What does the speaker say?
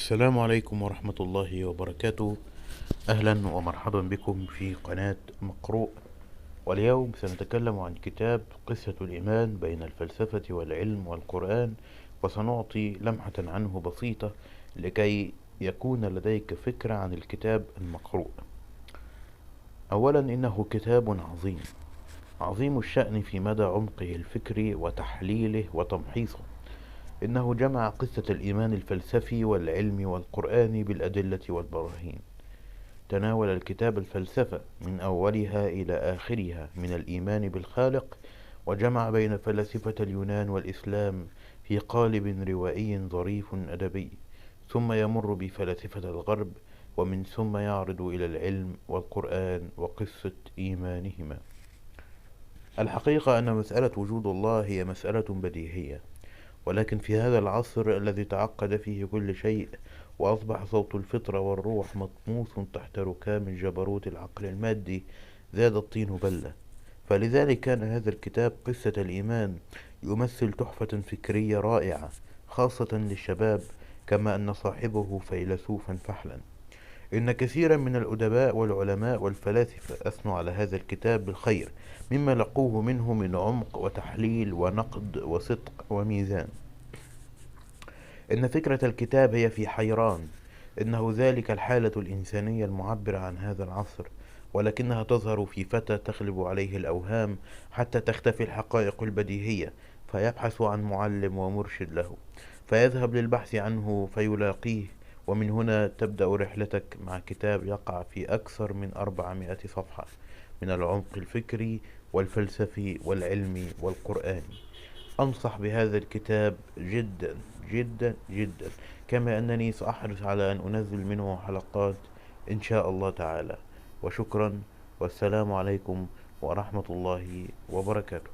السلام عليكم ورحمة الله وبركاته. أهلا ومرحبا بكم في قناة مقروء. واليوم سنتكلم عن كتاب قصة الإيمان بين الفلسفة والعلم والقرآن، وسنعطي لمحة عنه بسيطة لكي يكون لديك فكرة عن الكتاب المقروء. أولا، إنه كتاب عظيم، عظيم الشأن في مدى عمقه الفكري وتحليله وتمحيصه. إنه جمع قصة الإيمان الفلسفي والعلمي والقرآني بالأدلة والبراهين. تناول الكتاب الفلسفة من أولها إلى آخرها من الإيمان بالخالق، وجمع بين فلاسفة اليونان والإسلام في قالب روائي ظريف أدبي، ثم يمر بفلاسفة الغرب، ومن ثم يعرض إلى العلم والقرآن وقصة إيمانهما. الحقيقة أن مسألة وجود الله هي مسألة بديهية، ولكن في هذا العصر الذي تعقد فيه كل شيء، وأصبح صوت الفطرة والروح مطموس تحت ركام جبروت العقل المادي، زاد الطين بلة. فلذلك كان هذا الكتاب قصة الإيمان يمثل تحفة فكرية رائعة، خاصة للشباب، كما أن صاحبه فيلسوفا فحلا. إن كثيرا من الأدباء والعلماء والفلاسفة أثنوا على هذا الكتاب بالخير، مما لقوه منه من عمق وتحليل ونقد وصدق وميزان. إن فكرة الكتاب هي في حيران، إنه ذلك الحالة الإنسانية المعبرة عن هذا العصر، ولكنها تظهر في فتى تغلب عليه الأوهام حتى تختفي الحقائق البديهية، فيبحث عن معلم ومرشد له، فيذهب للبحث عنه فيلاقيه. ومن هنا تبدأ رحلتك مع كتاب يقع في أكثر من 400 صفحة من العمق الفكري والفلسفي والعلمي والقرآني. أنصح بهذا الكتاب جدا جدا جدا، كما أنني سأحرص على أن أنزل منه حلقات إن شاء الله تعالى. وشكرا، والسلام عليكم ورحمة الله وبركاته.